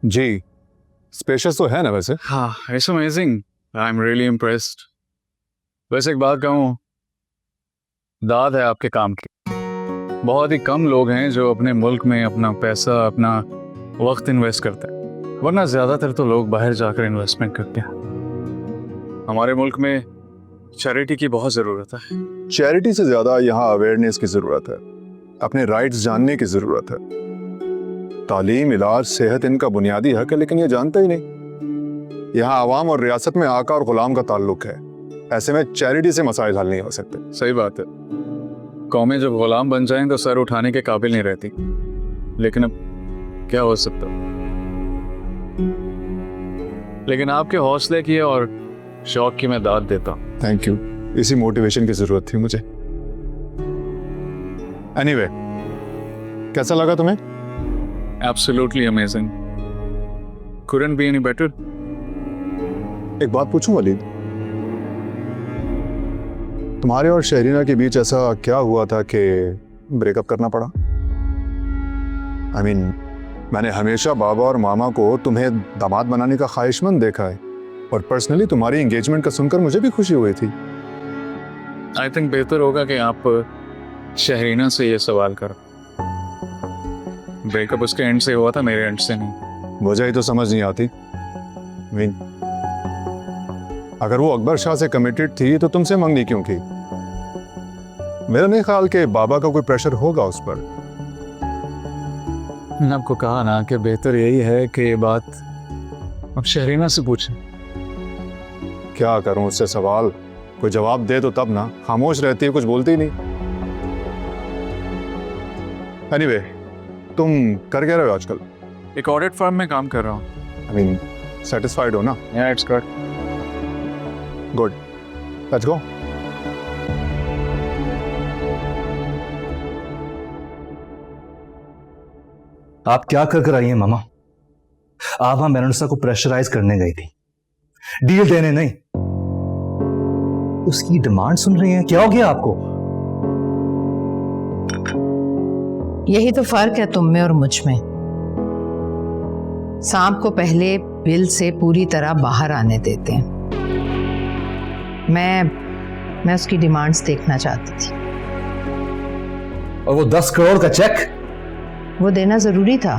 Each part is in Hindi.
जी, स्पेशियस तो है ना वैसे। हाँ, it's amazing. I am really impressed. वैसे एक बात कहूँ, दाद है आपके काम की। बहुत ही कम लोग हैं जो अपने मुल्क में अपना पैसा, अपना वक्त इन्वेस्ट करते हैं, वरना ज़्यादातर तो लोग बाहर जाकर इन्वेस्टमेंट करते हैं। हमारे मुल्क में चैरिटी की बहुत ज़रूरत है। चैरिटी से ज्यादा यहाँ अवेयरनेस की जरूरत है, अपने राइट्स जानने की जरूरत है। तालीम, इलाज, सेहत इनका बुनियादी हक है, लेकिन ये जानते ही नहीं। यहाँ आवाम और रियासत में आका और गुलाम का ताल्लुक है। ऐसे में चैरिटी से मसाइल हल नहीं हो सकते। सही बात है। कौमें जब गुलाम बन जाएं तो सर उठाने के काबिल नहीं रहती, लेकिन अब क्या हो सकता। लेकिन आपके हौसले की और शौक की मैं दाद देता हूं। थैंक यू, इसी मोटिवेशन की जरूरत थी मुझे। एनीवे, कैसा लगा तुम्हें? Absolutely amazing. couldn't be any better। एक बात पूछूं वलीद, तुम्हारे और शहरीना के बीच ऐसा क्या हुआ था कि ब्रेकअप करना पड़ा? I mean, मैंने हमेशा बाबा और मामा को तुम्हें दामाद बनाने का ख्वाहिशमंद देखा है, और पर्सनली तुम्हारी एंगेजमेंट का सुनकर मुझे भी खुशी हुई थी। आई थिंक बेहतर होगा कि आप शहरीना से ये सवाल करो। ब्रेकअप उसके एंड से हुआ था, मेरे एंड से नहीं। मुझे ही तो समझ नहीं आती। मीन, अगर वो अकबर शाह से कमिटेड थी तो तुमसे मंगनी क्यों की? मेरा नहीं ख्याल कि बाबा का कोई प्रेशर होगा उस पर। मैंने आपको कहा ना कि बेहतर यही है कि ये बात अब शहरीना से पूछें। क्या करूं उससे सवाल? कोई जवाब दे तो तब ना, खामोश रहती है, कुछ बोलती ही नहीं। एनीवे, तुम कर क्या रहे हो आजकल? एक ऑडिट फर्म में काम कर रहा हूँ। आई मीन, सेटिस्फाइड हो ना? या it's good. Good, let's go. आप क्या कर आई हैं मामा? आप वहां मेनसा को प्रेशराइज करने गई थी, डील देने नहीं। उसकी डिमांड सुन रही हैं। क्या हो गया आपको? यही तो फर्क है तुम में और मुझ में। सांप को पहले बिल से पूरी तरह बाहर आने देते हैं। मैं उसकी डिमांड्स देखना चाहती थी। और वो 10 करोड़ का चेक वो देना जरूरी था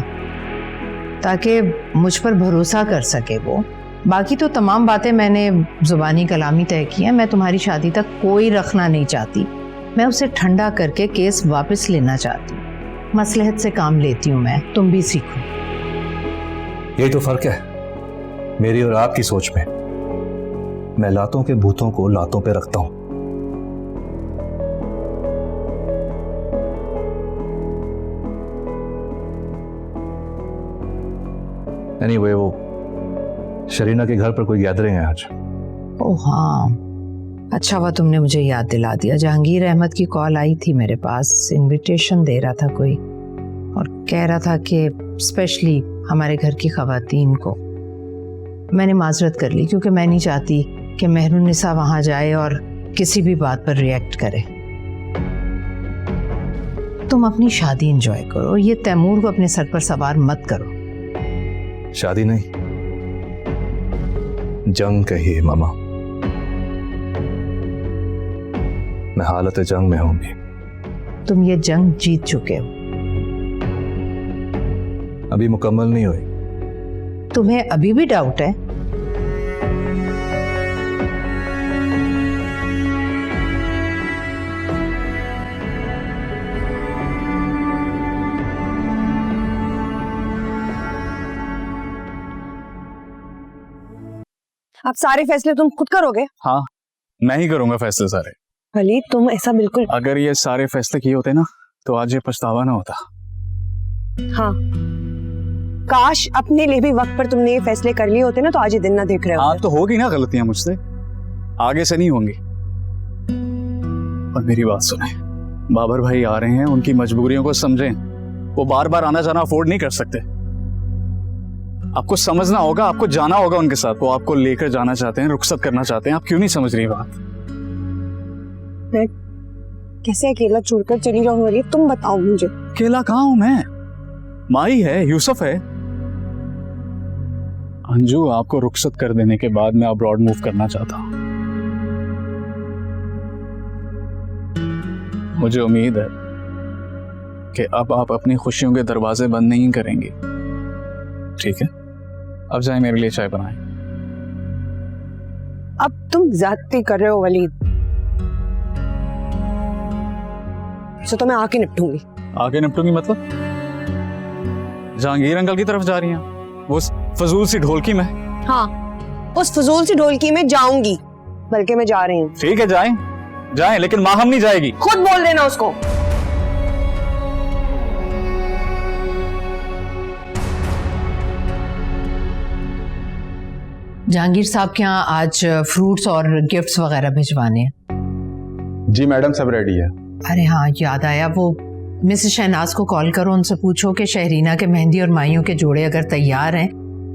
ताकि मुझ पर भरोसा कर सके वो। बाकी तो तमाम बातें मैंने जुबानी कलामी तय की हैं। मैं तुम्हारी शादी तक कोई रखना नहीं चाहती। मैं उसे ठंडा करके केस वापस लेना चाहती हूँ। मसलहत से काम लेती हूँ मैं, तुम भी सीखो। यही तो फर्क है मेरी और आपकी सोच में। मैं लातों के भूतों को लातों पे रखता हूं। एनीवे, वो शरीना के घर पर कोई गैदरिंग है आज। ओह हाँ, अच्छा हुआ तुमने मुझे याद दिला दिया। जहांगीर अहमद की कॉल आई थी मेरे पास, इनविटेशन दे रहा था कोई, और कह रहा था कि स्पेशली हमारे घर की खवातीन को। मैंने माजरत कर ली क्योंकि मैं नहीं चाहती कि मेहरुन्निसा वहां जाए और किसी भी बात पर रिएक्ट करे। तुम अपनी शादी एंजॉय करो, ये तैमूर को अपने सर पर सवार मत करो। शादी नहीं, जंग कहिए मामा। मैं हालत जंग में हूं। तुम ये जंग जीत चुके हो। अभी मुकम्मल नहीं हुई। तुम्हें अभी भी डाउट है? आप सारे फैसले तुम खुद करोगे? हाँ, मैं ही करूंगा फैसले सारे। वली, तुम ऐसा बिल्कुल। अगर ये सारे फैसले किए होते ना तो आज ये पछतावा ना होता। हाँ, काश अपने लिए भी वक्त पर तुमने ये फैसले कर लिए होते ना तो आज ये दिन ना देख रहे आप तो होगी ना गलतियां मुझसे, आगे से नहीं होंगी। और मेरी बात सुने, बाबर भाई आ रहे हैं, उनकी मजबूरियों को समझें। वो बार बार आना जाना अफोर्ड नहीं कर सकते। आपको समझना होगा, आपको जाना होगा उनके साथ। वो आपको लेकर जाना चाहते हैं, रुखसत करना चाहते हैं। आप क्यों नहीं समझ रही बात? मैं कैसे अकेला छोड़कर चली जाऊं वाली, तुम बताओ मुझे। अकेला कहाँ हूं मैं? माई है, यूसुफ है। अंजू, आपको रुखसत कर देने के बाद मैं अब्रॉड मूव करना चाहता हूँ। मुझे उम्मीद है कि अब आप अपनी खुशियों के दरवाजे बंद नहीं करेंगे। ठीक है, अब जाए मेरे लिए चाय बनाएं। अब तुम ज्यादती कर रहे हो वलीद, तो मैं आके निपटूंगी। आगे निपटूंगी मतलब? जहांगीर अंकल की तरफ जा रही हैं वो फजूल सी ढोलकी में? हाँ, उस फजूल सी ढोलकी में जाऊंगी, बल्कि मैं जा रही हूँ। ठीक है, जाएं जाएं, लेकिन माहम नहीं जाएगी। खुद बोल देना उसको। जहांगीर साहब के यहाँ आज फ्रूट्स और गिफ्ट्स वगैरह भिजवाने हैं। जी मैडम, सब रेडी है। अरे हाँ, याद आया, वो मिसेस शहनाज को कॉल करो, उनसे पूछो कि शहरीना के मेहंदी और माइयों के जोड़े अगर तैयार हैं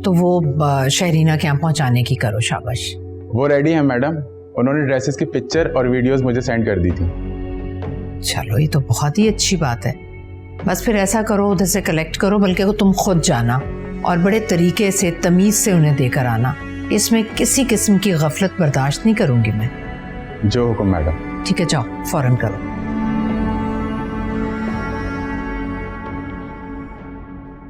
तो वो शहरीना के यहाँ पहुँचाने की करो। शाबाश। वो रेडी है मैडम, उन्होंने ड्रेसेस की पिक्चर और वीडियोस मुझे सेंड कर दी थी। चलो, ये तो बहुत ही अच्छी बात है। बस फिर ऐसा करो, उधर से कलेक्ट करो, बल्कि तुम खुद जाना और बड़े तरीके से तमीज से उन्हें देकर आना। इसमें किसी किस्म की गफलत बर्दाश्त नहीं करूंगी मैं। जो हुक्म मैडम। ठीक है, जाओ फौरन करो।